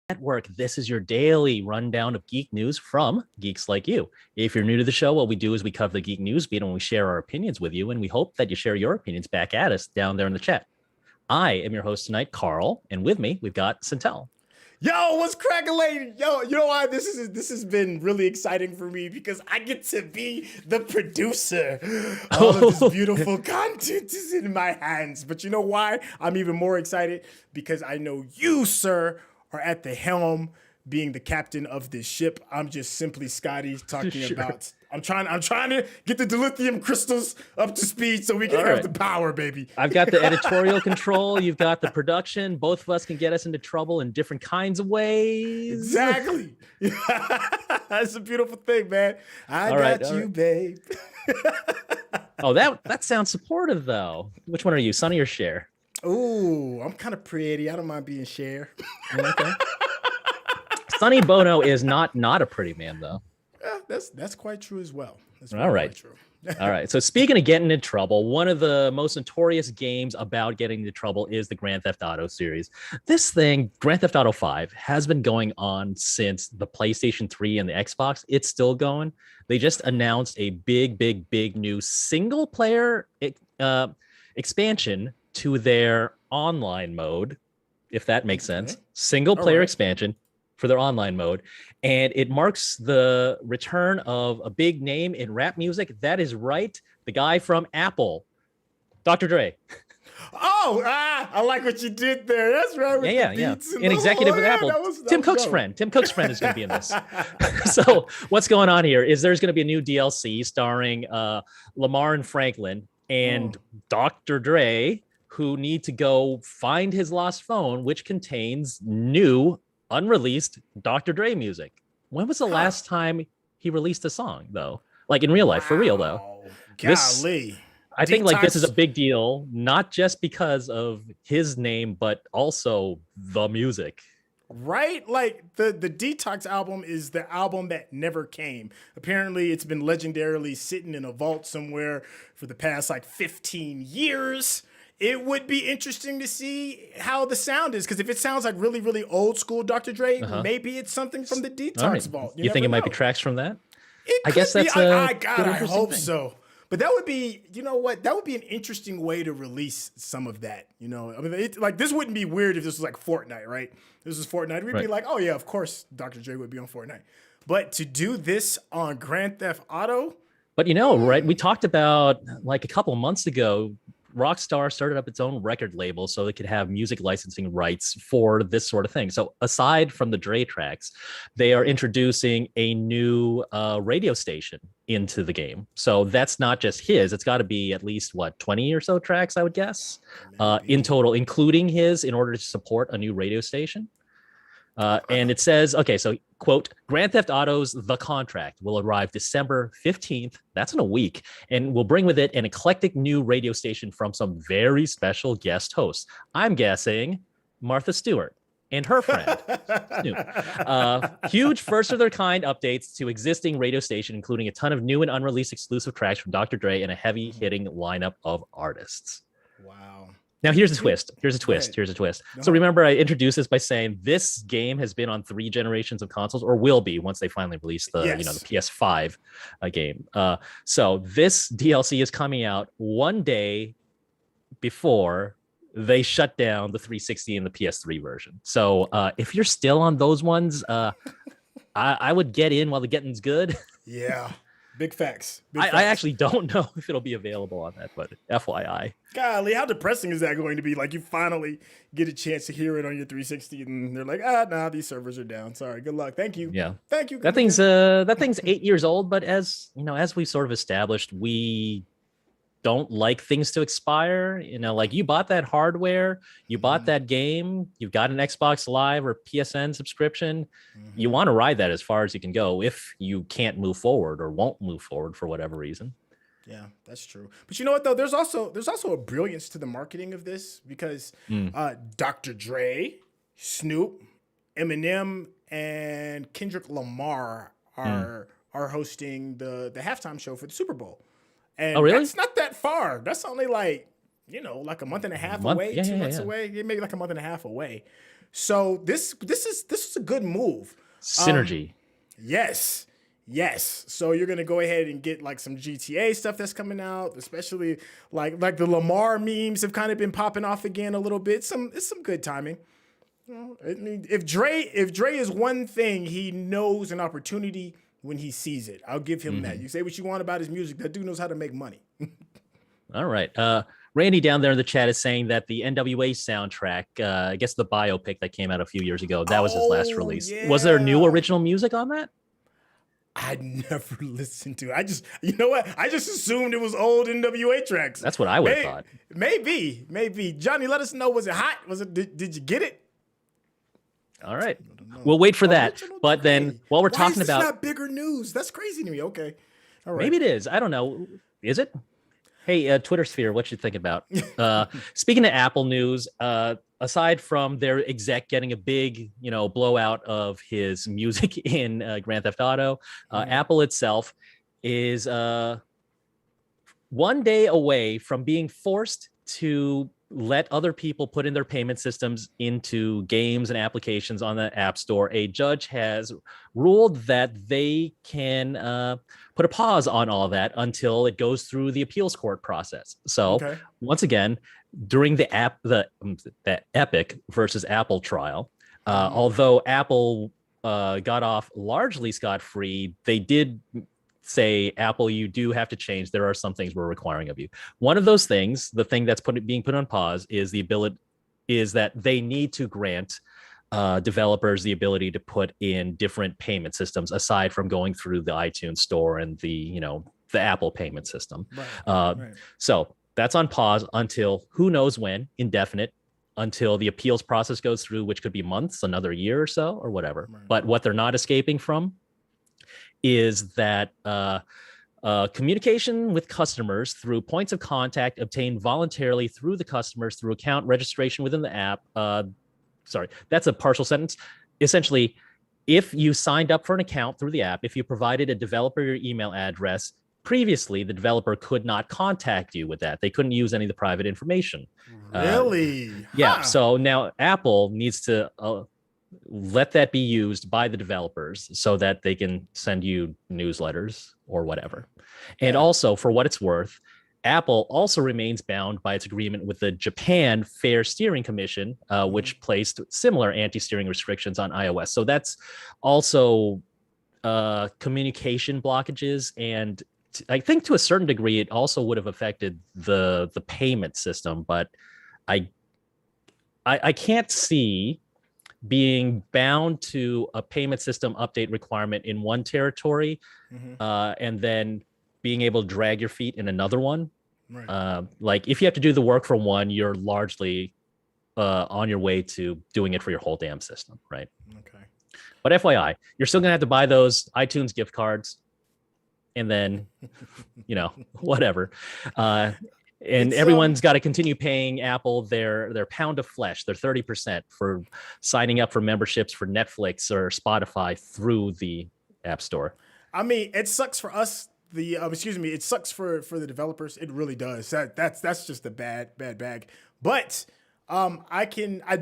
Network. This is your daily rundown of geek news from geeks like you. If you're new to the show, what we do is we cover the geek news beat and we share our opinions with you, and we hope that you share your opinions back at us down there in the chat. I am your host tonight, Carl, and with me we've got Santel. Yo, what's cracking, lady? Yo, you know why this has been really exciting for me because I get to be the producer. All of this beautiful content is in my hands. But you know why I'm even more excited? Because I know you, sir, are at the helm, being the captain of this ship. I'm just simply Scotty talking about. I'm trying to get the dilithium crystals up to speed so we can have the power, baby. I've got the editorial control. You've got the production. Both of us can get us into trouble in different kinds of ways. Exactly. That's a beautiful thing, man. I got you, babe. Oh, that sounds supportive, though. Which one are you, Sonny or Cher? Ooh, I'm kind of pretty. I don't mind being Cher. Okay. Sonny Bono is not a pretty man, though. Yeah, that's quite true as well. That's all right. True. All right. So speaking of getting into trouble, one of the most notorious games about getting into trouble is the Grand Theft Auto series. This thing, Grand Theft Auto 5, has been going on since the PlayStation 3 and the Xbox. It's still going. They just announced a big new single player expansion to their online mode, if that makes sense. Single player expansion for their online mode. And it marks the return of a big name in rap music. That is right. The guy from Apple, Dr. Dre. Oh, I like what you did there. That's right. With the beats and an executive with Apple. Tim Cook's friend. Tim Cook's friend is going to be in this. So what's going on here is there's going to be a new DLC starring Lamar and Franklin and Dr. Dre, who need to go find his lost phone, which contains new unreleased Dr. Dre music. When was the last time he released a song, though? Like in real life, for real, though. Golly. I think like this is a big deal, not just because of his name, but also the music. Right? Like the Detox album is the album that never came. Apparently, it's been legendarily sitting in a vault somewhere for the past like 15 years. It would be interesting to see how the sound is, because if it sounds like really old school Dr. Dre, maybe it's something from the Detox vault. You think it might be tracks from that? I guess that's I hope so. But that would be, you know what? That would be an interesting way to release some of that. You know, I mean, like this wouldn't be weird if this was like Fortnite, right? This is Fortnite. We'd be like, oh yeah, of course, Dr. Dre would be on Fortnite. But to do this on Grand Theft Auto. But you know, right? We talked about like a couple months ago, Rockstar started up its own record label so it could have music licensing rights for this sort of thing. So aside from the Dre tracks, they are introducing a new radio station into the game. So that's not just his. It's got to be at least, 20 or so tracks, I would guess, in total, including his, in order to support a new radio station. And it says, okay, so quote, Grand Theft Auto's The Contract will arrive December 15th. That's in a week, and will bring with it an eclectic new radio station from some very special guest hosts. I'm guessing Martha Stewart and her friend Snoop. Huge first of their kind updates to existing radio station, including a ton of new and unreleased exclusive tracks from Dr. Dre and a heavy hitting lineup of artists. Wow. Now, here's a twist. So remember, I introduced this by saying this game has been on 3 generations of consoles, or will be once they finally release the the PS5 game. So this DLC is coming out one day before they shut down the 360 and the PS3 version. So if you're still on those ones, I would get in while the getting's good. Yeah. Big facts. I actually don't know if it'll be available on that, but FYI. Golly, how depressing is that going to be? Like you finally get a chance to hear it on your 360 and they're like, nah, these servers are down. Sorry, good luck. Thank you. Yeah. Thank you. That thing's 8 years old, but as you know, as we sort of established, we don't like things to expire. You know, like you bought that hardware, you bought that game, you've got an Xbox Live or PSN subscription. You want to ride that as far as you can go if you can't move forward or won't move forward for whatever reason. Yeah, that's true. But you know what though? There's also a brilliance to the marketing of this because Dr. Dre, Snoop, Eminem, and Kendrick Lamar are hosting the halftime show for the Super Bowl. And that's not that far. That's only like, like a month and a half away, 2 months away, maybe like a month and a half away. So this is a good move. Synergy. Yes. Yes. So you're gonna go ahead and get like some GTA stuff that's coming out, especially like the Lamar memes have kind of been popping off again a little bit. It's some good timing. You know, I mean, if Dre is one thing, he knows an opportunity when he sees it. I'll give him that. You say what you want about his music, that dude knows how to make money. All right. Randy down there in the chat is saying that the NWA soundtrack, I guess the biopic that came out a few years ago, that was his last release. Yeah. Was there new original music on that? I never listened to it. You know what? I just assumed it was old NWA tracks. That's what I would have thought. Maybe. Johnny, let us know. Was it hot? Did you get it? All right. We'll wait for that. But then while we're talking about, not bigger news. That's crazy to me. Okay. All right. Maybe it is. I don't know. Is it? Hey, Twitter sphere, what you think about? Speaking of Apple news, aside from their exec getting a big, blowout of his music in Grand Theft Auto, Apple itself is 1 day away from being forced to let other people put in their payment systems into games and applications on the App Store. A judge has ruled that they can put a pause on all that until it goes through the appeals court process. So once again, during the Epic versus Apple trial, although Apple got off largely scot-free, they did say, Apple, you do have to change. There are some things we're requiring of you. One of those things, the thing that's being put on pause, is that they need to grant developers the ability to put in different payment systems aside from going through the iTunes store and the Apple payment system. Right. So that's on pause until who knows when, indefinite, until the appeals process goes through, which could be months, another year or so, or whatever. Right. But what they're not escaping from is that communication with customers through points of contact obtained voluntarily through the customers through account registration within the app. Sorry, that's a partial sentence. Essentially, if you signed up for an account through the app, if you provided a developer your email address, previously the developer could not contact you with that. They couldn't use any of the private information. Really? Yeah. So now Apple needs to let that be used by the developers so that they can send you newsletters or whatever. And also, for what it's worth, Apple also remains bound by its agreement with the Japan Fair Steering Commission, which placed similar anti-steering restrictions on iOS. So that's also communication blockages. And I think to a certain degree, it also would have affected the payment system. But I can't see being bound to a payment system update requirement in one territory and then being able to drag your feet in another one. Right. Like if you have to do the work for one, you're largely on your way to doing it for your whole damn system, right? Okay. But FYI, you're still gonna have to buy those iTunes gift cards and then, whatever. And everyone's got to continue paying Apple their pound of flesh, their 30% for signing up for memberships for Netflix or Spotify through the App Store. I mean, it sucks for us. It sucks for the developers. It really does. That's just a bad bag. But I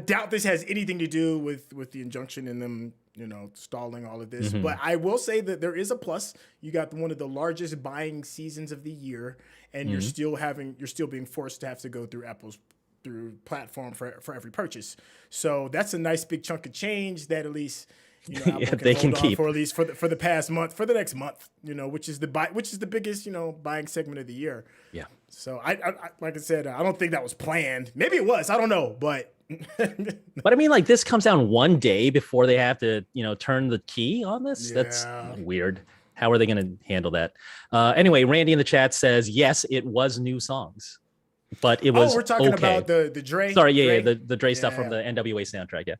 doubt this has anything to do with the injunction and them, stalling all of this. But I will say that there is a plus. You got one of the largest buying seasons of the year, and you're still being forced to have to go through Apple's platform for every purchase. So that's a nice big chunk of change that at least Apple they can keep for at least for the past month, for the next month, which is the biggest buying segment of the year. Yeah. So I like I said, I don't think that was planned. Maybe it was. I don't know, but. But I mean, like, this comes down 1 day before they have to, turn the key on this. Yeah. That's weird. How are they going to handle that? Anyway, Randy in the chat says, yes, it was new songs, but it was. Oh, we're talking about the Dre. Sorry, the Dre stuff from the NWA soundtrack. Yeah.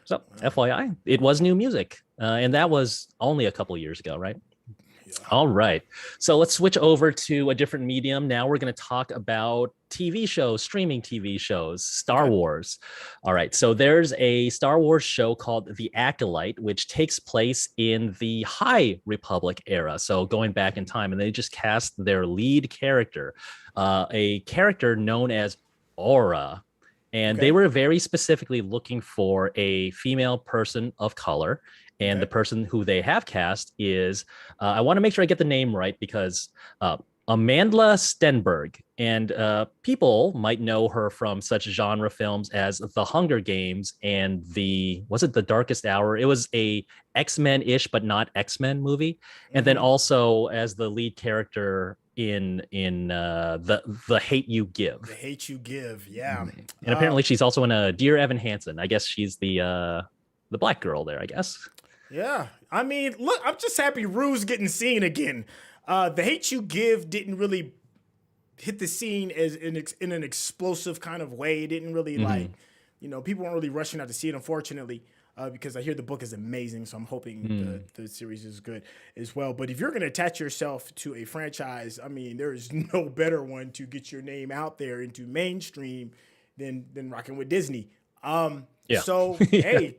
So, FYI, it was new music, and that was only a couple years ago, right? Yeah. All right. So let's switch over to a different medium. Now we're going to talk about TV shows, streaming TV shows, Star Wars. All right. So there's a Star Wars show called The Acolyte, which takes place in the High Republic era. So going back in time, and they just cast their lead character, a character known as Aura. And they Okay. were very specifically looking for a female person of color. And the Okay. person who they have cast is, I want to make sure I get the name right because Amandla Stenberg. And people might know her from such genre films as The Hunger Games and was it The Darkest Hour? It was a X-Men-ish, but not X-Men movie. And then Mm-hmm. also as the lead character in the Hate You Give. The Hate You Give. Yeah. And apparently she's also in a Dear Evan Hansen. I guess she's the black girl there, I guess. Yeah. I mean, look, I'm just happy Rue's getting seen again. The Hate You Give didn't really hit the scene as in an explosive kind of way. It didn't really like, people weren't really rushing out to see it, unfortunately, because I hear the book is amazing. So I'm hoping the series is good as well. But if you're going to attach yourself to a franchise, I mean, there is no better one to get your name out there into mainstream than rocking with Disney. Yeah. So, hey,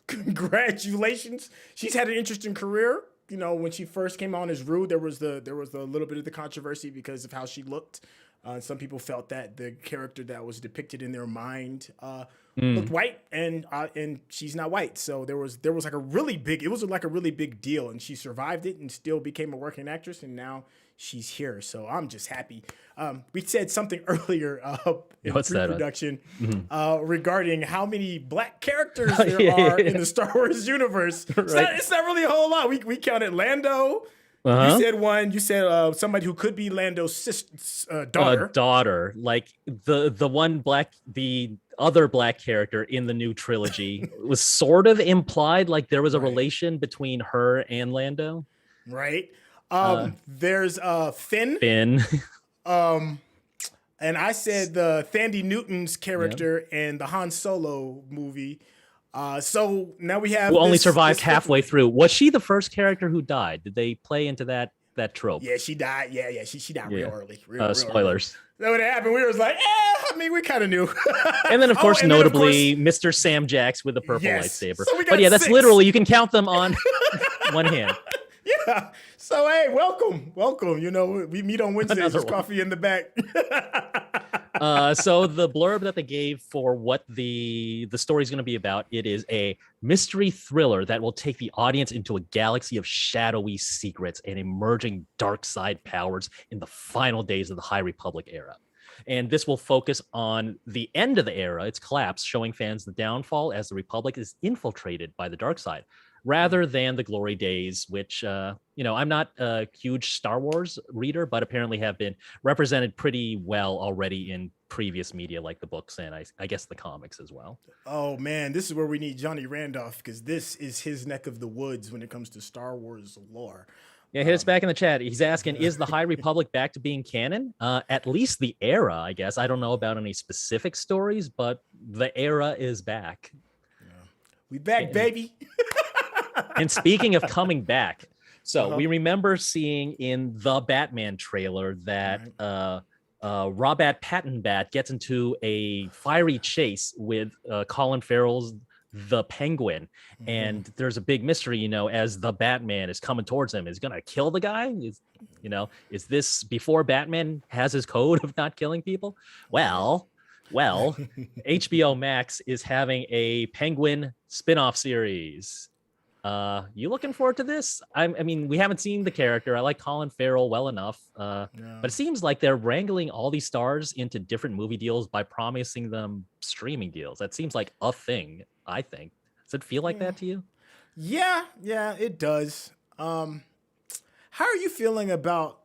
congratulations. She's had an interesting career. You know, when she first came on as Rue, there was a little bit of the controversy because of how she looked. Some people felt that the character that was depicted in their mind looked white, and she's not white. So there was like a really big deal, and she survived it and still became a working actress, and now she's here. So I'm just happy. We said something earlier in pre-production regarding how many black characters there are in the Star Wars universe. It's not really a whole lot. We counted Lando. You said one. You said somebody who could be Lando's sister, daughter. Daughter, like the other black character in the new trilogy was sort of implied, like there was a relation between her and Lando. Right. There's Finn. And I said the Thandie Newton's character in the Han Solo movie. So now we have who only survived halfway through. Was she the first character who died? Did they play into that trope? Yeah, she died. Yeah, she died real early. Spoilers. Early. So when it happened, we was like, I mean, we kind of knew. And then, of course, notably, Mr. Sam Jacks with the purple lightsaber. So but yeah, that's literally, you can count them on one hand. Yeah. So, hey, welcome. You know, we meet on Wednesdays. There's coffee in the back. So the blurb that they gave for what the story is going to be about, it is a mystery thriller that will take the audience into a galaxy of shadowy secrets and emerging dark side powers in the final days of the High Republic era. And this will focus on the end of the era, its collapse, showing fans the downfall as the Republic is infiltrated by the dark side, rather than the glory days, which, I'm not a huge Star Wars reader, but apparently have been represented pretty well already in previous media, like the books and I guess the comics as well. Oh, man, this is where we need Johnny Randolph, because this is his neck of the woods when it comes to Star Wars lore. Yeah, hit us back in the chat. He's asking, is the High Republic back to being canon? At least the era, I guess. I don't know about any specific stories, but the era is back. Yeah. We back, baby. And speaking of coming back, so we remember seeing in the Batman trailer that Robert Pattinson gets into a fiery chase with Colin Farrell's The Penguin. And there's a big mystery, as the Batman is coming towards him, is going to kill the guy. Is this before Batman has his code of not killing people? Well, HBO Max is having a Penguin spin-off series. You looking forward to this? I mean, we haven't seen the character. I like Colin Farrell well enough, but it seems like they're wrangling all these stars into different movie deals by promising them streaming deals. That seems like a thing, I think. Does it feel like that to you? Yeah, it does. How are you feeling about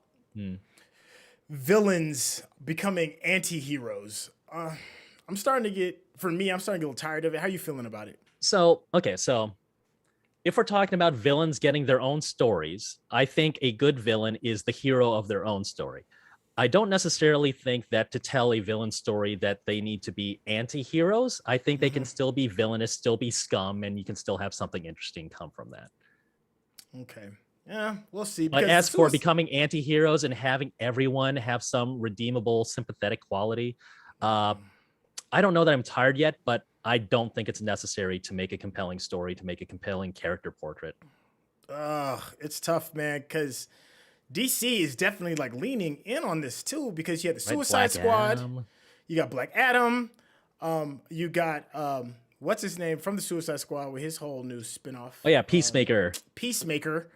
villains becoming anti-heroes? I'm starting to get a little tired of it. How are you feeling about it? So if we're talking about villains getting their own stories, I think a good villain is the hero of their own story. I don't necessarily think that to tell a villain story that they need to be anti-heroes. I think they can still be villainous, still be scum, and you can still have something interesting come from that. Okay. Yeah, we'll see. But as for becoming anti-heroes and having everyone have some redeemable, sympathetic quality, I don't know that I'm tired yet, but I don't think it's necessary to make a compelling story, to make a compelling character portrait. It's tough, man, because DC is definitely like leaning in on this too, because you had the Suicide Squad, you got Black Adam, You got what's his name from the Suicide Squad with his whole new spinoff. Oh yeah, Peacemaker. Peacemaker.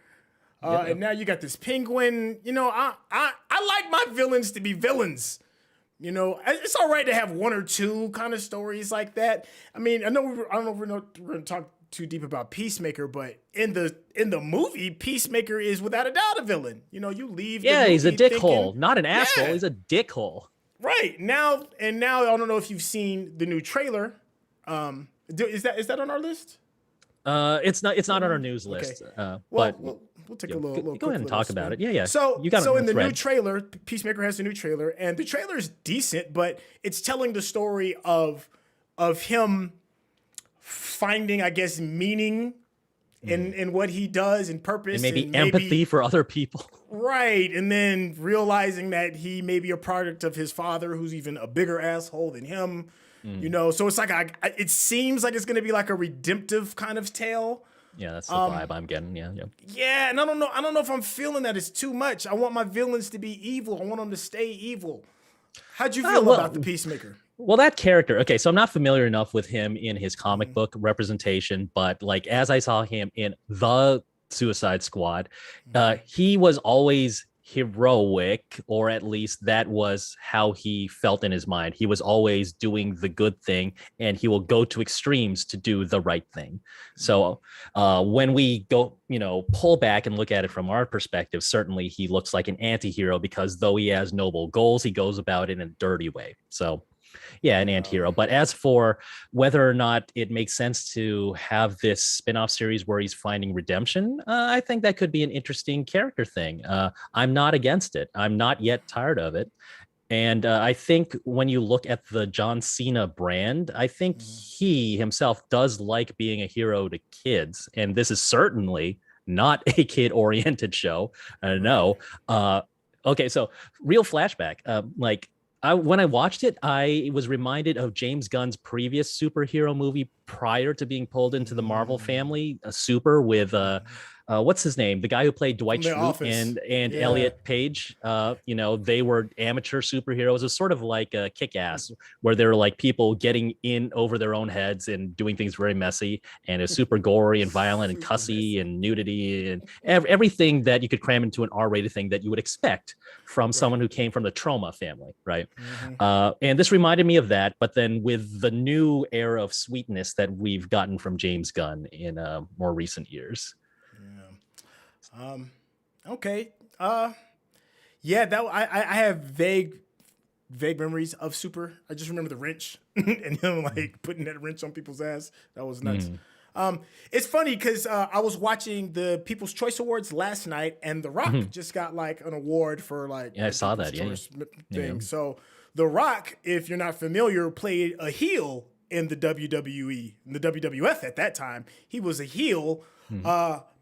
Yep. And now you got this Penguin. You know, I like my villains to be villains. You know, it's all right to have one or two kind of stories like that. I mean, I don't know if we're going to talk too deep about Peacemaker, but in the movie, Peacemaker is without a doubt a villain. You know, you leave. Yeah, he's a dickhole, not an asshole. Yeah. He's a dickhole. Right now, I don't know if you've seen the new trailer. Is that on our list? It's not on our news list. Well, but we'll take a little. Go ahead and talk about it. Yeah. So you got in the new trailer, Peacemaker has a new trailer, and the trailer is decent, but it's telling the story of him finding, I guess, meaning in what he does and purpose, and maybe empathy for other people. Right, and then realizing that he may be a product of his father, who's even a bigger asshole than him. You know, so it's like it seems like it's going to be like a redemptive kind of tale. Yeah, that's the vibe I'm getting. Yeah. Yeah, and I don't know if I'm feeling that it's too much. I want my villains to be evil. I want them to stay evil. How'd you feel about the Peacemaker? Well, that character. Okay, so I'm not familiar enough with him in his comic book representation, but like as I saw him in the Suicide Squad, he was always heroic, or at least that was how he felt in his mind. He was always doing the good thing, and he will go to extremes to do the right thing. So when we go, pull back and look at it from our perspective, certainly he looks like an anti-hero, because though he has noble goals, he goes about it in a dirty way. So yeah, an anti-hero. But as for whether or not it makes sense to have this spin-off series where he's finding redemption, I think that could be an interesting character thing. I'm not against it. I'm not yet tired of it. And I think when you look at the John Cena brand, I think he himself does like being a hero to kids. And this is certainly not a kid-oriented show. No. Okay, so real flashback. When I watched it, I was reminded of James Gunn's previous superhero movie prior to being pulled into the Marvel family, Super, with what's his name? The guy who played Dwight Schrute and Elliot Page. They were amateur superheroes. It was sort of like Kick-Ass, where they were like people getting in over their own heads and doing things very messy, and it's super gory and violent and cussy and nudity and everything that you could cram into an R-rated thing that you would expect from someone who came from the Trauma family, right? And this reminded me of that, but then with the new era of sweetness that we've gotten from James Gunn in more recent years. Okay. That I have vague memories of Super. I just remember the wrench and him like putting that wrench on people's ass. That was nuts. It's funny because I was watching the People's Choice Awards last night, and The Rock just got like an award for like I saw that thing. So The Rock, if you're not familiar, played a heel in the WWE, in the WWF at that time. He was a heel.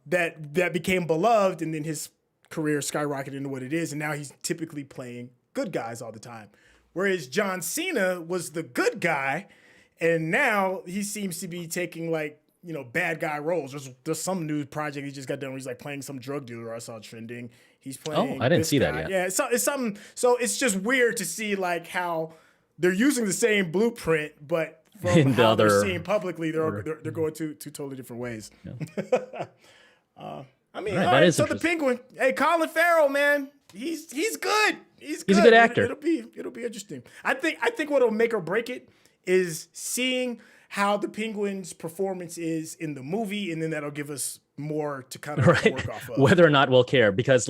That became beloved, and then his career skyrocketed into what it is, and now he's typically playing good guys all the time. Whereas John Cena was the good guy, and now he seems to be taking like, bad guy roles. There's some new project he just got done where he's like playing some drug dealer I saw trending. He's playing. Oh, I didn't see that yet. Yeah, it's something. So it's just weird to see like how they're using the same blueprint, but from how they're seeing publicly, they're going two totally different ways. Yeah. The Penguin. Hey, Colin Farrell, man, he's good. He's a good actor. It'll be interesting. I think what'll make or break it is seeing how the Penguin's performance is in the movie, and then that'll give us more to kind of work off of. Whether or not we'll care, because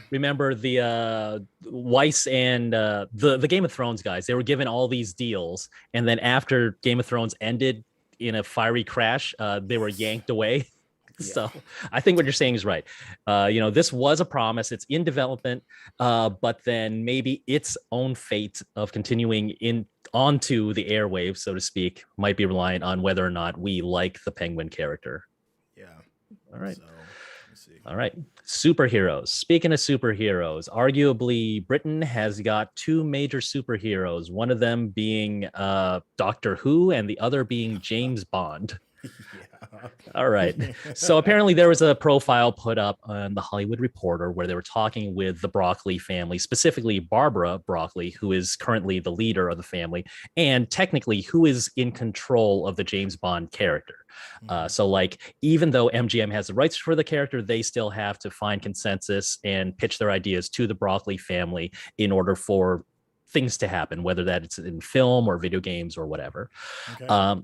remember the Weiss and the Game of Thrones guys, they were given all these deals, and then after Game of Thrones ended in a fiery crash, they were yanked away. So I think what you're saying is right. This was a promise. It's in development, but then maybe its own fate of continuing onto the airwaves, so to speak, might be reliant on whether or not we like the Penguin character. Yeah. All right. So, let's see. All right. Superheroes. Speaking of superheroes, arguably Britain has got two major superheroes, one of them being Doctor Who and the other being James Bond. All right. So apparently there was a profile put up on the Hollywood Reporter where they were talking with the Broccoli family, specifically Barbara Broccoli, who is currently the leader of the family, and technically who is in control of the James Bond character. So like, even though MGM has the rights for the character, they still have to find consensus and pitch their ideas to the Broccoli family in order for things to happen, whether that it's in film or video games or whatever. Okay.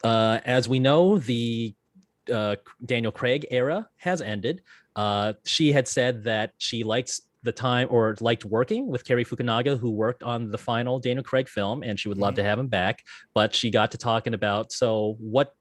As we know, the Daniel Craig era has ended. She had said that she likes the time or liked working with Cary Fukunaga, who worked on the final Daniel Craig film, and she would love to have him back. But she got to talking about, so what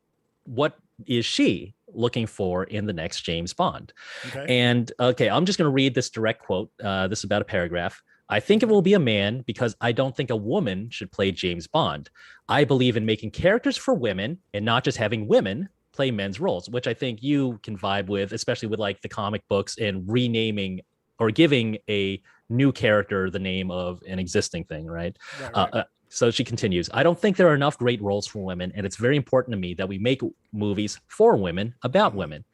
is she looking for in the next James Bond? Okay. And okay, I'm just going to read this direct quote. This is about a paragraph. I think it will be a man because I don't think a woman should play James Bond. I believe in making characters for women and not just having women play men's roles, which I think you can vibe with, especially with like the comic books and renaming or giving a new character the name of an existing thing, right? Right. So she continues, I don't think there are enough great roles for women, and it's very important to me that we make movies for women about women.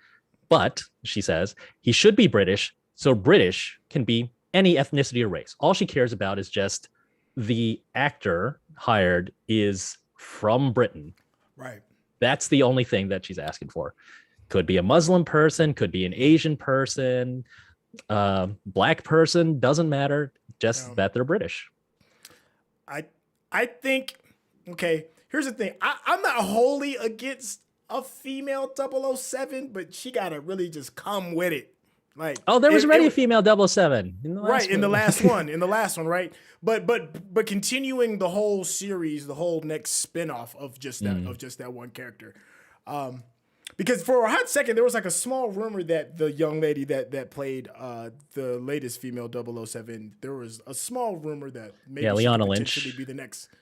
But, she says, he should be British, so British can be any ethnicity or race. All she cares about is just the actor hired is from Britain. Right. That's the only thing that she's asking for. Could be a Muslim person, could be an Asian person, black person, doesn't matter, just that they're British. I think, okay, here's the thing. I'm not wholly against a female 007, but she got to really just come with it. Like, there was already a female 007 in the last one, right? But continuing the whole series, the whole next spinoff of just that one character. Because for a hot second, there was like a small rumor that the young lady that played the latest female 007, there was a small rumor that maybe Leanna Lynch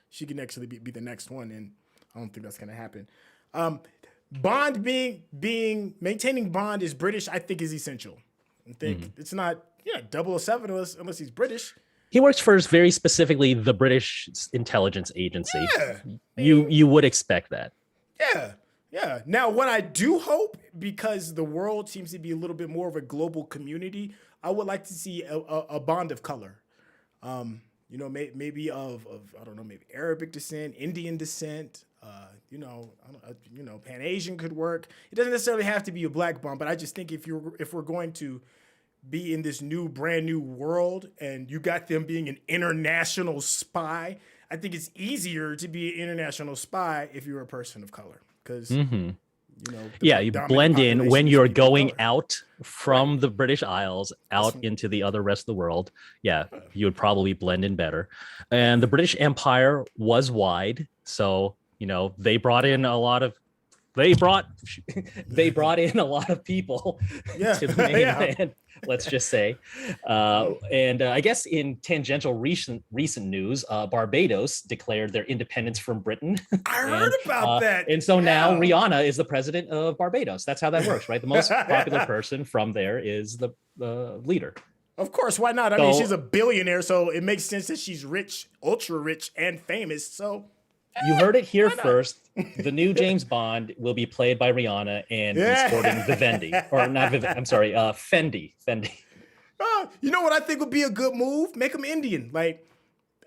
she can actually be the next one, and I don't think that's gonna happen. Bond maintaining Bond is British, I think is essential. I think it's not 007 unless he's British. He works for very specifically the British intelligence agency. Yeah. You would expect that. Yeah. Yeah. Now, what I do hope, because the world seems to be a little bit more of a global community, I would like to see a Bond of color. Maybe of I don't know, maybe Arabic descent, Indian descent. Pan Asian could work. It doesn't necessarily have to be a black Bond, but I just think if we're going to be in this brand new world, and you got them being an international spy, I think it's easier to be an international spy if you're a person of color. Because, you blend in when you're going out from the British Isles out into the other rest of the world. Yeah, you would probably blend in better. And the British Empire was wide. So, they brought in a lot of people to the mainland, let's just say. I guess in tangential recent news, Barbados declared their independence from Britain. I heard about that. And so now Rihanna is the president of Barbados. That's how that works, right? The most popular person from there is the leader. Of course, why not? I mean, she's a billionaire, so it makes sense that she's rich, ultra rich, and famous. So you heard it here first. The new James Bond will be played by Rihanna, and he's sporting Vivendi, or not Vivendi. I'm sorry, Fendi. You know what I think would be a good move? Make him Indian. Like,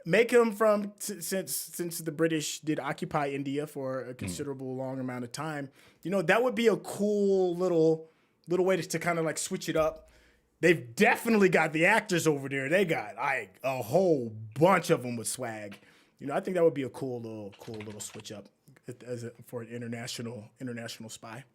make him from since the British did occupy India for a considerable long amount of time. That would be a cool little way to kind of like switch it up. They've definitely got the actors over there. They got like a whole bunch of them with swag. I think that would be a cool little switch up for an international spy.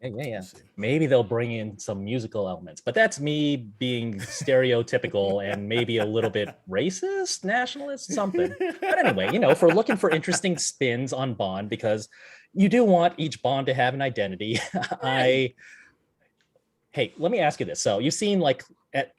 Yeah. Maybe they'll bring in some musical elements, but that's me being stereotypical and maybe a little bit racist, nationalist, something. But anyway, if we're looking for interesting spins on Bond, because you do want each Bond to have an identity. Hey, let me ask you this. So you've seen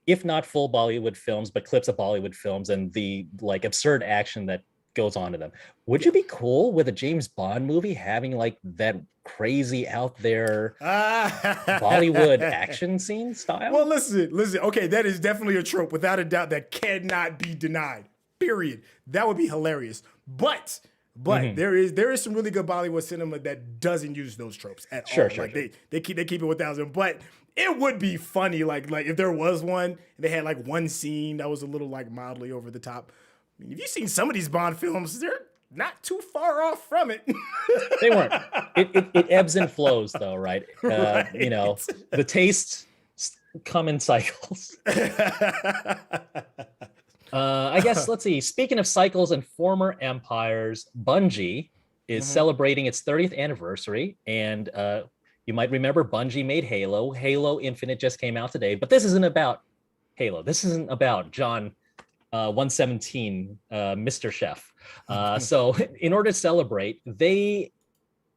if not full Bollywood films, but clips of Bollywood films and the absurd action that goes on to them. Would you be cool with a James Bond movie having that crazy out there Bollywood action scene style? Well, listen. Okay, that is definitely a trope, without a doubt, that cannot be denied. Period. That would be hilarious. But But there is some really good Bollywood cinema that doesn't use those tropes at all. Sure. They keep it 1,000. But it would be funny, like if there was one, and they had like one scene that was a little like mildly over the top. I mean, if you've seen some of these Bond films, they're not too far off from it. They weren't. It ebbs and flows, though, right? Right. You know, the tastes come in cycles. I guess, let's see. Speaking of cycles and former empires, Bungie is celebrating its 30th anniversary. And you might remember Bungie made Halo. Halo Infinite just came out today. But this isn't about Halo. This isn't about John 117, Mr. Chef. So in order to celebrate,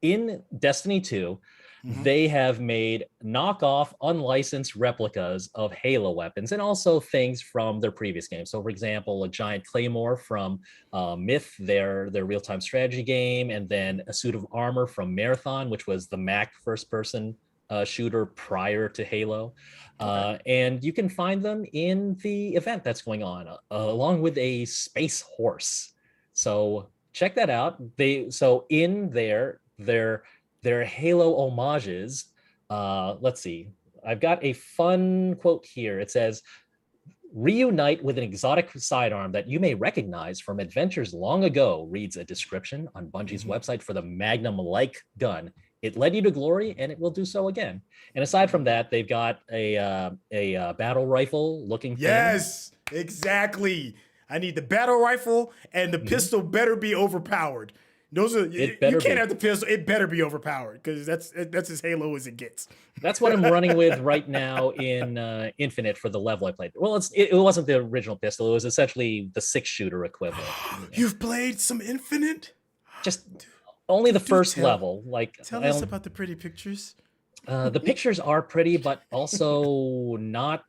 in Destiny 2, they have made knockoff, unlicensed replicas of Halo weapons and also things from their previous games. So, for example, a giant claymore from Myth, their real-time strategy game, and then a suit of armor from Marathon, which was the Mac first-person shooter prior to Halo. And you can find them in the event that's going on, along with a space horse. So check that out. In their Halo homages, let's see. I've got a fun quote here. It says, "Reunite with an exotic sidearm that you may recognize from adventures long ago," reads a description on Bungie's website for the Magnum-like gun. "It led you to glory, and it will do so again." And aside from that, they've got a battle rifle looking thing. Yes, exactly. I need the battle rifle, and the pistol better be overpowered. Those are you can't have the pistol. It better be overpowered because that's as Halo as it gets. That's what I'm running with right now in Infinite for the level I played. Well, it wasn't the original pistol. It was essentially the 6-shooter equivalent. You've played some Infinite? Just only the first level. Tell us about the pretty pictures. The pictures are pretty, but also not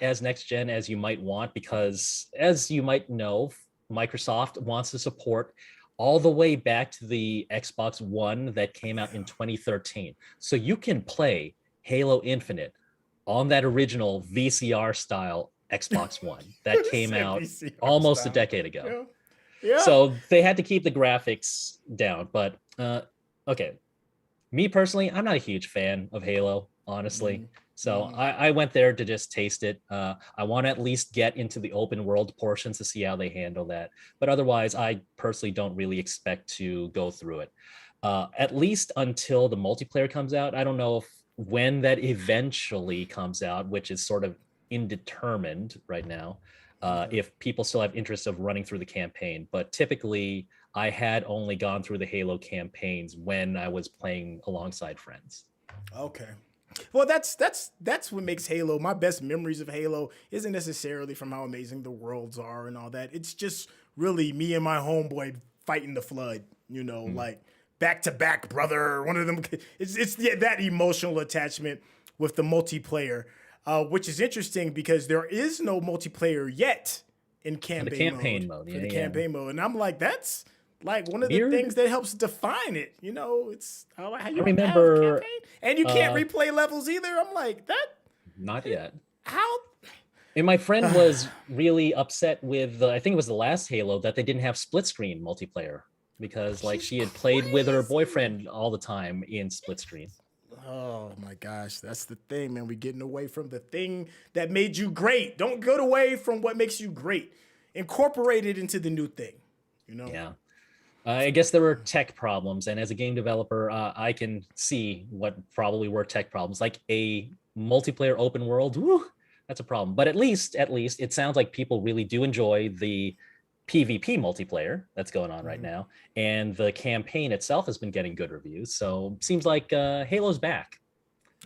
as next gen as you might want, because as you might know, Microsoft wants to support all the way back to the Xbox One that came out in 2013. So you can play Halo Infinite on that original VCR style Xbox One that came out almost a decade ago. Yeah. So they had to keep the graphics down. But okay, me personally, I'm not a huge fan of Halo, honestly. So I went there to just taste it. I want to at least get into the open world portions to see how they handle that. But otherwise, I personally don't really expect to go through it, at least until the multiplayer comes out. I don't know when that eventually comes out, which is sort of indeterminate right now, if people still have interest of running through the campaign. But typically, I had only gone through the Halo campaigns when I was playing alongside friends. Okay. Well, that's what makes Halo. My best memories of Halo isn't necessarily from how amazing the worlds are and all that. It's just really me and my homeboy fighting the flood, like back to back, brother. One of them. It's that emotional attachment with the multiplayer, which is interesting because there is no multiplayer yet in campaign mode. Campaign mode, and I'm like, that's like one of the things that helps define it. It's how you remember campaign, and you can't replay levels either. I'm like, that not yet. How? And my friend was really upset with I think it was the last Halo that they didn't have split screen multiplayer because she had played with her boyfriend all the time in split screen. Oh my gosh, that's the thing, man. We're getting away from the thing that made you great. Don't go away from what makes you great. Incorporate it into the new thing. Yeah. I guess there were tech problems, and as a game developer, I can see what probably were tech problems, like a multiplayer open world. Woo, that's a problem. But at least it sounds like people really do enjoy the PvP multiplayer that's going on right now, and the campaign itself has been getting good reviews. So it seems like Halo's back.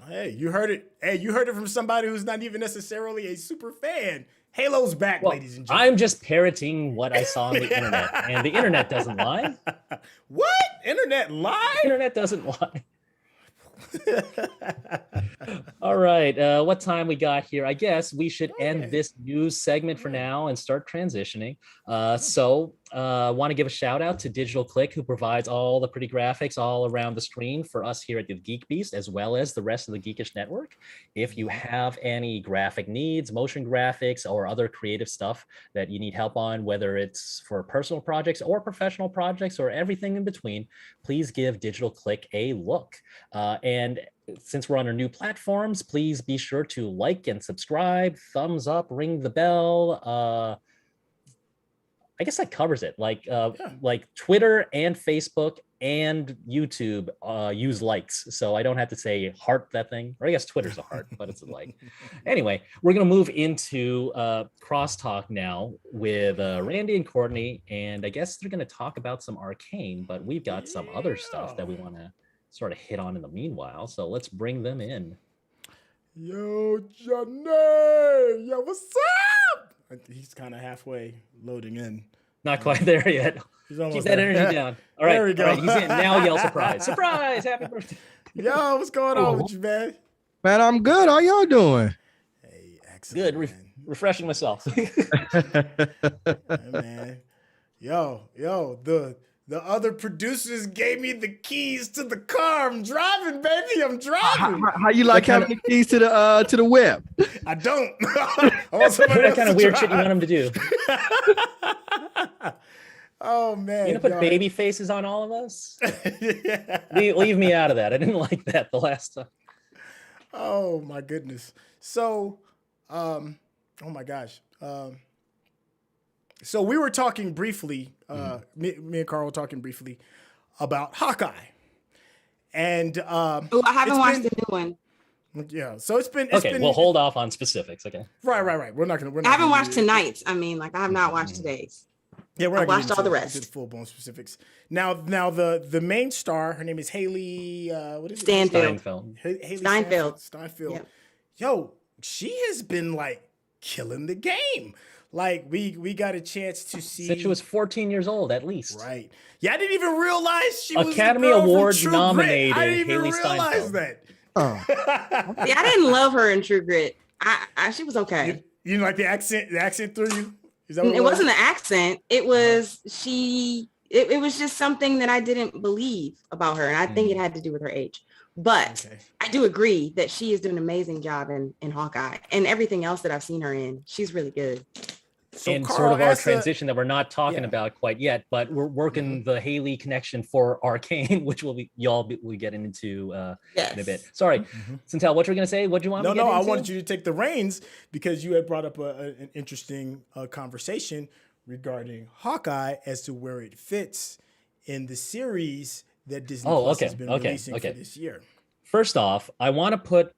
Hey, you heard it. Hey, you heard it from somebody who's not even necessarily a super fan. Halo's back, ladies and gentlemen. I'm just parroting what I saw on the internet, and the internet doesn't lie. What? Internet lie? Internet doesn't lie. All right, what time we got here? I guess we should end this news segment for now and start transitioning. So Want to give a shout out to Digital Click, who provides all the pretty graphics all around the screen for us here at the GeekBeast, as well as the rest of the Geekish Network. If you have any graphic needs, motion graphics, or other creative stuff that you need help on, whether it's for personal projects or professional projects or everything in between, please give Digital Click a look. And since we're on our new platforms, please be sure to like and subscribe, thumbs up, ring the bell. I guess that covers it. Like Twitter and Facebook and YouTube use likes, so I don't have to say heart that thing. Or I guess Twitter's a heart, but it's a like. Anyway, we're gonna move into crosstalk now with Randy and Courtney, and I guess they're gonna talk about some Arcane, but we've got some other stuff that we want to sort of hit on in the meanwhile. So let's bring them in. Yo, Johnny! Yo, what's up? He's kind of halfway loading in. Not quite there yet. Keep that energy down. All right, there we go. All right, he's in. Now yell surprise. Surprise! Happy birthday. Yo, what's going on with you, man? Man, I'm good. How y'all doing? Hey, excellent. Good. Refreshing myself. Hey, man. Yo, the other producers gave me the keys to the car. I'm driving, baby. I'm driving. How you like having the keys to the whip? I don't. I want somebody what else kind of weird shit you want him to do? Oh man! You gonna put baby faces on all of us? Yeah. Leave me out of that. I didn't like that the last time. Oh my goodness. So, oh my gosh. So we were talking briefly, me and Carl were talking briefly about Hawkeye. And I haven't watched the new one. Yeah, so it's been we'll hold off on specifics, okay? Right. I haven't watched tonight's. I mean, like I have not watched today's. Yeah, I watched all the rest. Full-blown specifics. Now the main star, her name is Haley what is it? Steinfeld. Haley Steinfeld. Yep. Yo, she has been like killing the game. Like we got a chance to see since she was 14 years old, at least. Right. Yeah, I didn't even realize she was Academy Award nominated. I didn't even Haley realize Steinfeld. that. Oh. Yeah, I didn't love her in True Grit. She was okay. You didn't like the accent? The accent threw you? Is that what it wasn't the accent. It was it was just something that I didn't believe about her, and I think it had to do with her age. But I do agree that she is doing an amazing job in Hawkeye, and everything else that I've seen her in, she's really good. So and Carl, sort of our transition that we're not talking about quite yet, but we're working the Haley connection for Arcane, which we'll be getting into in a bit. Sorry, Sintel, what you were going to say? What do you want? No, I wanted you to take the reins because you had brought up an interesting conversation regarding Hawkeye as to where it fits in the series that Disney Plus has been releasing for this year. First off, I want to put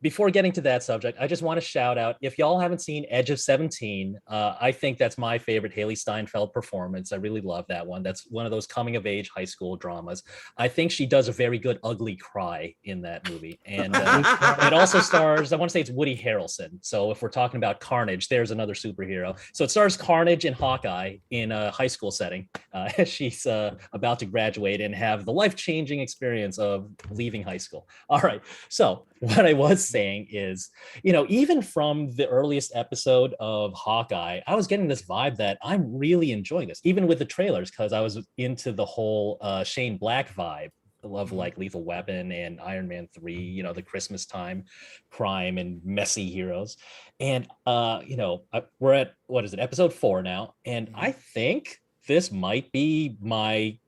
before getting to that subject, I just want to shout out, if y'all haven't seen Edge of 17, I think that's my favorite Haley Steinfeld performance. I really love that one. That's one of those coming of age high school dramas. I think she does a very good ugly cry in that movie. And it also stars, I want to say it's Woody Harrelson. So if we're talking about Carnage, there's another superhero. So it stars Carnage and Hawkeye in a high school setting as she's about to graduate and have the life-changing experience of leaving high school. All right. So what I was saying is, even from the earliest episode of Hawkeye, I was getting this vibe that I'm really enjoying this, even with the trailers, because I was into the whole Shane Black vibe of like Lethal Weapon and Iron Man 3, the Christmas time crime and messy heroes. And, we're at, episode 4 now. And I think this might be my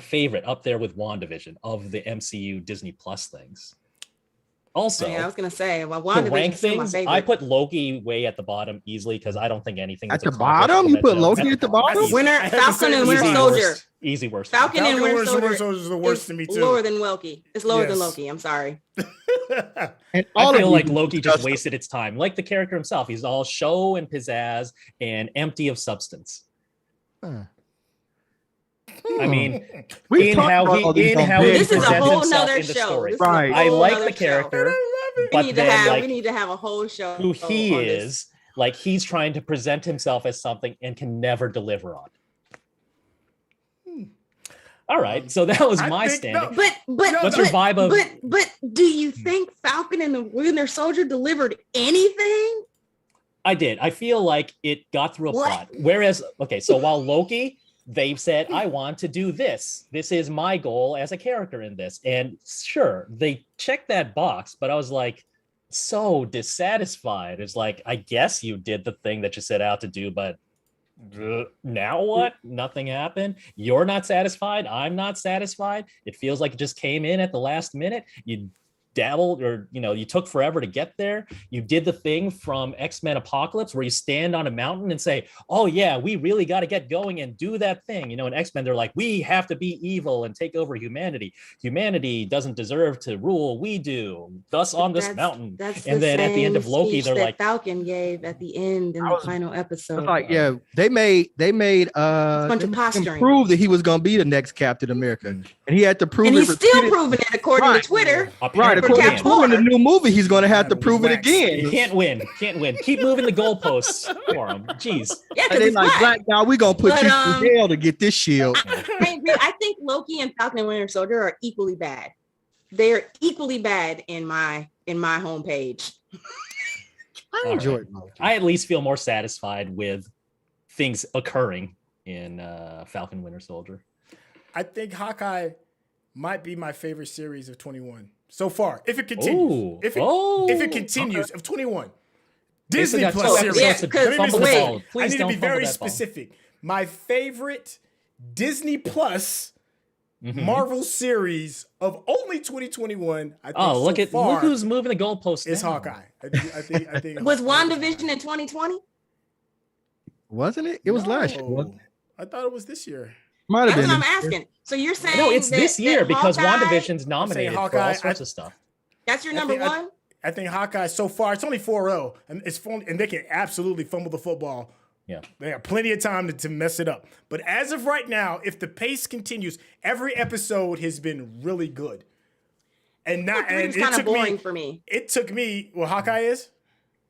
favorite up there with WandaVision of the MCU Disney Plus things. Also, I was gonna say, well, to rank things, I put Loki way at the bottom easily because I don't think anything at the bottom. You put Loki at the bottom. Falcon and Winter Soldier. Easy worst. Falcon and Winter Soldier is the worst to me too. Lower than Loki. It's lower than Loki. I'm sorry. I feel like Loki just wasted its time. Like the character himself, he's all show and pizzazz and empty of substance. I mean, in how he this is a whole himself nother in the show. story. Right. I like the character, but we need to have a whole show. Who he is, like he's trying to present himself as something and can never deliver on. All right, so that was my standing. But what's your vibe of? But do you think Falcon and the Winter Soldier delivered anything? I did. I feel like it got through a plot. Whereas, okay, so while Loki, they've said, I want to do this. This is my goal as a character in this. And sure, they checked that box, but I was like, so dissatisfied. It's like, I guess you did the thing that you set out to do, but now what? Nothing happened. You're not satisfied. I'm not satisfied. It feels like it just came in at the last minute. You dabbled, or you took forever to get there. You did the thing from X-Men Apocalypse where you stand on a mountain and say, oh yeah, we really got to get going and do that thing. In X-Men, they're like, we have to be evil and take over humanity doesn't deserve to rule, we do, thus on this mountain. And then at the end of Loki, they're like, Falcon gave at the end in the final episode. Like, yeah, they made a bunch of posturing, prove that he was going to be the next Captain America, and he had to prove and it. He's still proving it according to Twitter. Right. According to the new movie, he's going to have to prove it again. You can't win. Keep moving the goalposts for him. Jeez. Yeah, and they like, Black guy, we going to put you in jail to get this shield. I think Loki and Falcon and Winter Soldier are equally bad. They're equally bad in my homepage. I enjoyed Loki. I at least feel more satisfied with things occurring in Falcon Winter Soldier. I think Hawkeye might be my favorite series of 21 so far. If it continues, if it continues of 21, Disney Plus series. I need to be very specific. My favorite Disney Plus Marvel series of only 2021. I think look who's moving the goalposts. It's Hawkeye. I think was WandaVision in 2020? Wasn't it? It was last year. I thought it was this year. Might have been. That's what I'm asking. So you're saying no, it's this year because Hawkeye, WandaVision's nominated for all sorts of stuff. That's your number one? I think Hawkeye so far, it's only 4-0, and it's fun, and they can absolutely fumble the football. Yeah. They have plenty of time to mess it up. But as of right now, if the pace continues, every episode has been really good. And it's kind of boring for me. It took me, Hawkeye is?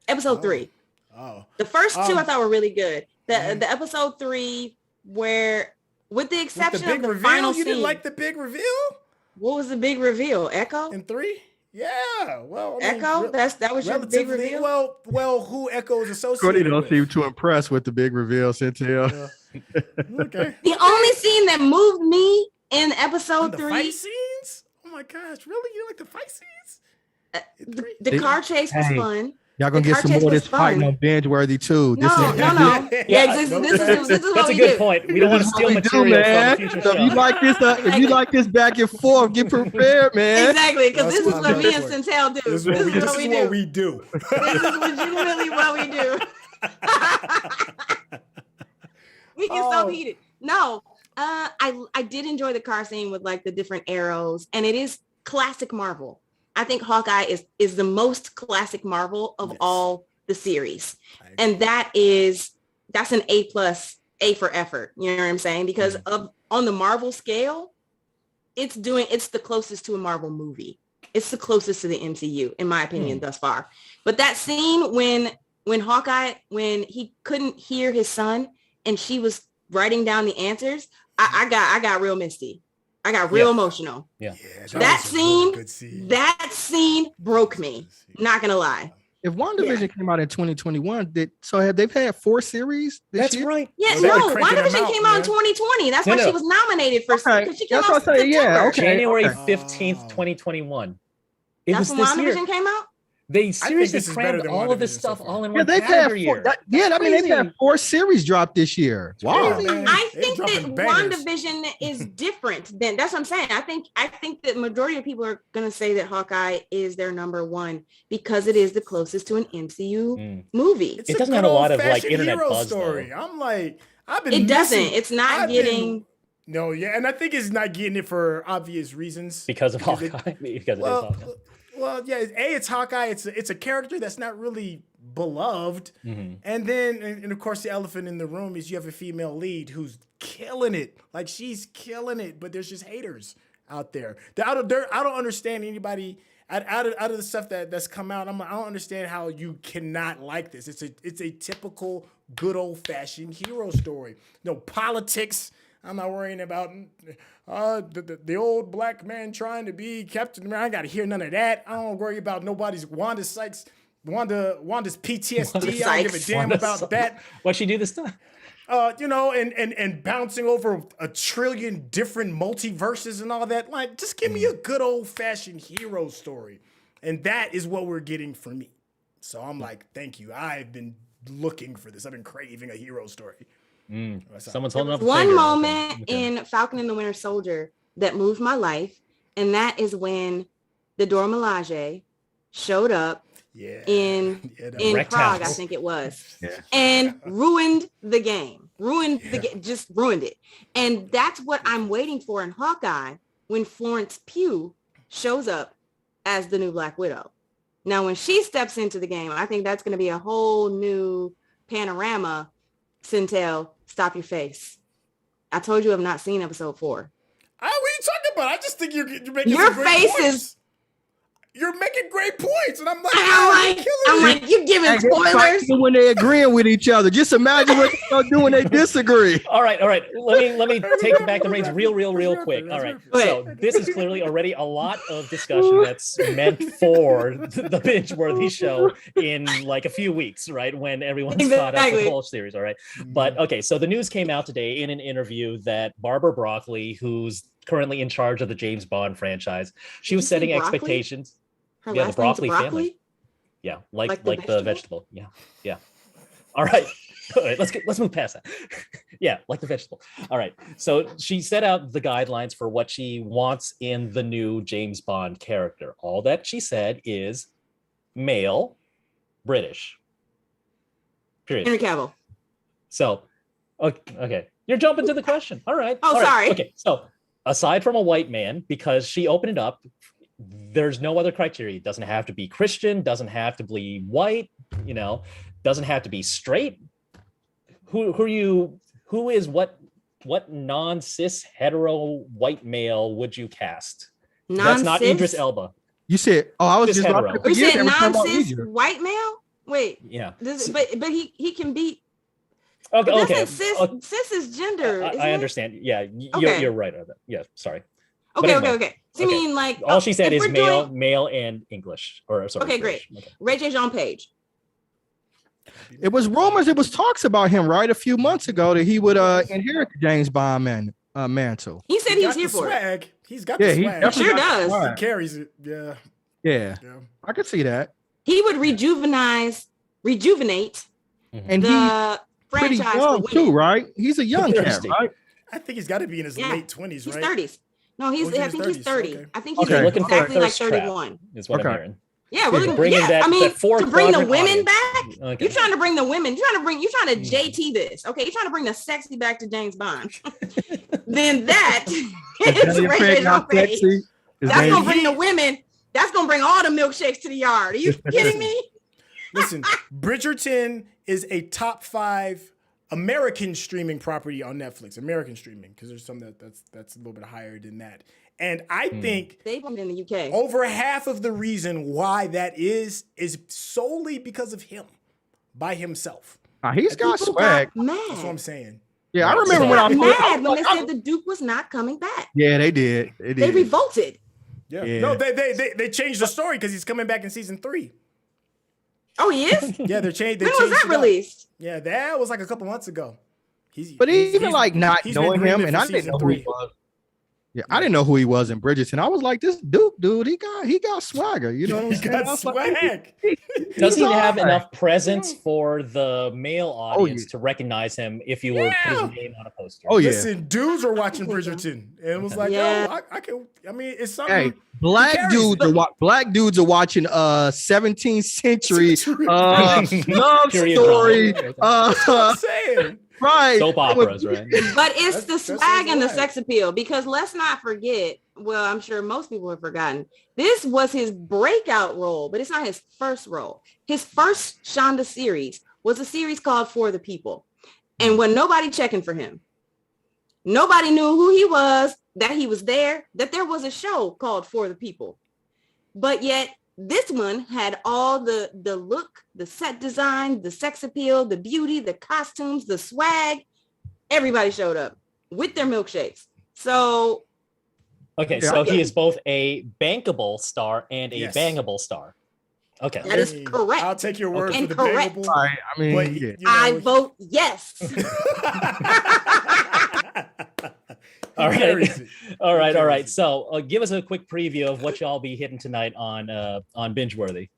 Episode 3. Oh. The first 2 I thought were really good. The episode 3 where, with the exception of the final scene. You didn't like the big reveal? What was the big reveal? Echo? In 3? Yeah. Well, Echo? That was your big reveal? Well, who Echo is associated Cody don't seem too impressed with the big reveal, Centel. Okay. The only scene that moved me in episode 3. Fight scenes? Oh my gosh, really? You like the fight scenes? The car chase was fun. Y'all gonna get some more of this fighting on binge worthy too. No. Yeah, this is what that's a good point. We don't want to steal material from the future show. If you like this back and forth, get prepared, man. Exactly, because this is what me and Centel do. This is what we do. This is legitimately what we do. We get so heated. No, I did enjoy the car scene with like the different arrows, and it is classic Marvel. I think Hawkeye is the most classic Marvel of all the series. And that's an A+ for effort. You know what I'm saying? Because on the Marvel scale, it's the closest to a Marvel movie. It's the closest to the MCU, in my opinion, thus far. But that scene when Hawkeye, when he couldn't hear his son and she was writing down the answers, I got real misty. I got real emotional. Yeah. That scene broke me. Not gonna lie. If WandaVision came out in 2021, they've had 4 series this year? Right. Yeah, WandaVision came out in 2020. That's why she was nominated for. She came out in September. January 15th, 2021. That's when WandaVision came out? They seriously crammed all of this stuff all in one they've calendar year. They've had 4 series dropped this year. Wow. I think that WandaVision is different than, that's what I'm saying. I think that majority of people are going to say that Hawkeye is their number one because it is the closest to an MCU movie. It doesn't have a lot of like internet buzz story. though. I'm like, it doesn't. It's not getting. No, yeah, and I think it's not getting it for obvious reasons. Because of Hawkeye. Because it is Hawkeye. Well, yeah, it's Hawkeye. It's a character that's not really beloved. Mm-hmm. And then, and of course, the elephant in the room is you have a female lead who's killing it. Like, she's killing it, but there's just haters out there. I don't understand anybody out of the stuff that's come out. I don't understand how you cannot like this. It's a typical good old-fashioned hero story. No politics. I'm not worrying about the old black man trying to be Captain America. I got to hear none of that. I don't worry about nobody's Wanda Sykes Wanda's PTSD. Wanda I don't give a damn about that. What'd she do this time? And bouncing over a trillion different multiverses and all that. Like, just give me a good old fashioned hero story, and that is what we're getting from me. So I'm like, thank you. I've been looking for this. I've been craving a hero story. Someone's holding up a one finger. moment in Falcon and the Winter Soldier that moved my life, and that is when the Dora Milaje showed up in Prague, I think it was, and ruined the game. Just ruined it. And that's what I'm waiting for in Hawkeye when Florence Pugh shows up as the new Black Widow. Now, when she steps into the game, I think that's going to be a whole new panorama. Centel, stop your face. I told you I've not seen episode 4. What are you talking about? I just think you're making your some great face points. is. You're making great points, and I'm like, you giving spoilers when they agreeing with each other. Just imagine what they'll do when they disagree. All right. Let me take back the reins real quick. All right. So this is clearly already a lot of discussion that's meant for the binge-worthy show in like a few weeks, right? When everyone's caught up with the whole series. All right. But okay, so the news came out today in an interview that Barbara Broccoli, who's currently in charge of the James Bond franchise, she was setting expectations. Her the broccoli family. Yeah, like the vegetable. Yeah. All right. Let's move past that. Yeah, like the vegetable. All right. So she set out the guidelines for what she wants in the new James Bond character. All that she said is male, British. Period. Henry Cavill. So, okay. You're jumping to the question. All right. Oh, sorry. Okay. So aside from a white man, because she opened it up, there's no other criteria. It doesn't have to be Christian, doesn't have to be white, doesn't have to be straight. Who is what non-cis hetero white male would you cast? That's not Idris Elba. You said, I was just hetero. You said non-cis white male? Wait. Yeah. But he can be. Okay. Cis is gender. I understand. Yeah, you're right on that. Yeah, sorry. Okay. So you mean like all she said is male and English, or sorry. Okay, great. Okay. Ray J. Jean Page. It was rumors, it was talks about him, right? A few months ago that he would inherit the James Bond mantle. He said he was here for swag. He's got the swag. He sure does. He carries it. Yeah. I could see that. He would rejuvenate and the franchise pretty young too, right? He's a young cat, right? I think he's got to be in his late 20s, right? He's 30s. No, I think he's 30. Okay. I think he's looking for exactly like 31. Is what I'm hearing. Yeah, we're looking. To bring the women back. Okay. You're trying to bring the women. You're trying to JT this. Okay, you're trying to bring the sexy back to James Bond. Then that is Ray. That's gonna bring the women. That's gonna bring all the milkshakes to the yard. Are you kidding me? Listen, Bridgerton is a top 5 American streaming property on Netflix. American streaming, because there's some that's a little bit higher than that. And I think they've been in the UK. Over half of the reason why that is solely because of him, by himself. He's got swag. That's what I'm saying. Yeah, I remember when I was mad when they said the Duke was not coming back. Yeah, they did. They revolted. Yeah. No, they changed the story because he's coming back in season 3. Oh, he is? Yeah, they changed. When was that released? Yeah, that was like a couple months ago. But even like not knowing him, and I didn't know who he was. Yeah, I didn't know who he was in Bridgerton. I was like, this Duke dude, he got swagger. You know what I'm saying? Got swag. Does he have enough presence for the male audience to recognize him if you were to put his name on a poster? Oh yeah. Listen, dudes are watching Bridgerton, and it was like, I can. I mean, it's something. Hey, black dudes are watching 17th century love story. That's what I'm saying. Right. Soap operas, right? But it's the swag and the sex appeal, because let's not forget, well, I'm sure most people have forgotten, this was his breakout role, but it's not his first role. His first Shonda series was a series called For the People. And when nobody checking for him, nobody knew who he was, that he was there, that there was a show called For the People. But yet this one had all the look, the set design, the sex appeal, the beauty, the costumes, the swag. Everybody showed up with their milkshakes. So, okay, so he is both a bankable star and a bangable star. Okay. That is correct. I'll take your word for the Incorrect. bangable. I mean, But, yeah. you know, I vote yes. All right. All right. So give us a quick preview of what y'all be hitting tonight on Bingeworthy.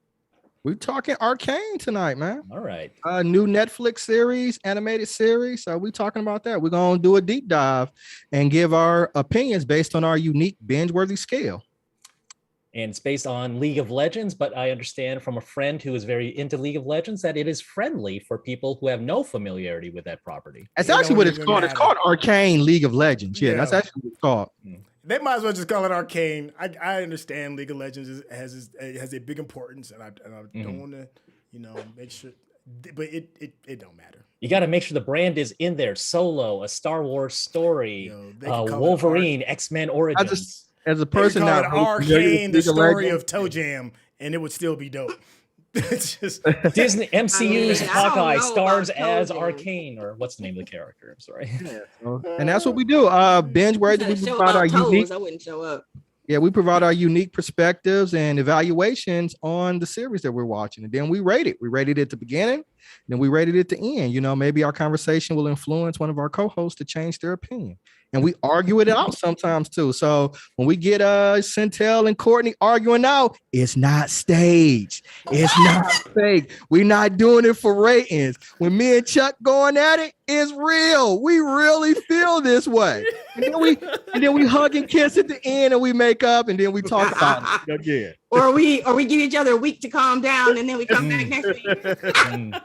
We're talking Arcane tonight, man. All right. New Netflix series, animated series. So we talking about that. We're gonna do a deep dive and give our opinions based on our unique binge-worthy scale. And it's based on League of Legends, but I understand from a friend who is very into League of Legends that it is friendly for people who have no familiarity with that property. That's actually what it's called. It's called Arcane League of Legends. Yeah, that's actually what it's called. They might as well just call it Arcane. I understand League of Legends has a big importance, and I don't want to, make sure, but it don't matter. You got to make sure the brand is in there. Solo, a Star Wars story, Wolverine, X-Men Origins. As a person now, Arcane, the story of Toe Jam, and it would still be dope. It's just Disney MCU's Hawkeye stars as Arcane, or what's the name of the character? I'm sorry. And that's what we do. Binge worthy. We provide our unique. I wouldn't show up. Yeah, we provide our unique perspectives and evaluations on the series that we're watching, and then we rate it. We rated it at the beginning, then we rated it at the end. Maybe our conversation will influence one of our co-hosts to change their opinion. And we argue it out sometimes too. So when we get Centel and Courtney arguing out, it's not staged. It's not fake. We're not doing it for ratings. When me and Chuck going at it, it's real. We really feel this way. And then we hug and kiss at the end, and we make up, and then we talk about it again. Or we give each other a week to calm down, and then we come back next week.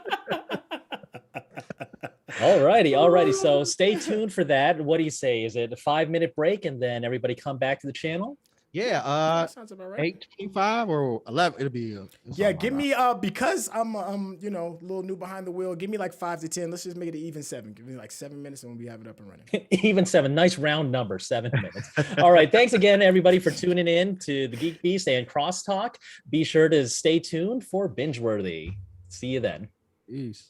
All righty. So stay tuned for that. What do you say? Is it a 5-minute break and then everybody come back to the channel? Yeah, that sounds about right. 8:25 or 11. It'll be. Give me because I'm a little new behind the wheel. Give me like 5 to 10. Let's just make it an even 7. Give me like 7 minutes and we'll be having it up and running. Even 7. Nice round number. 7 minutes. All right. Thanks again, everybody, for tuning in to the Geek Beast and Crosstalk. Be sure to stay tuned for Bingeworthy. See you then. Peace.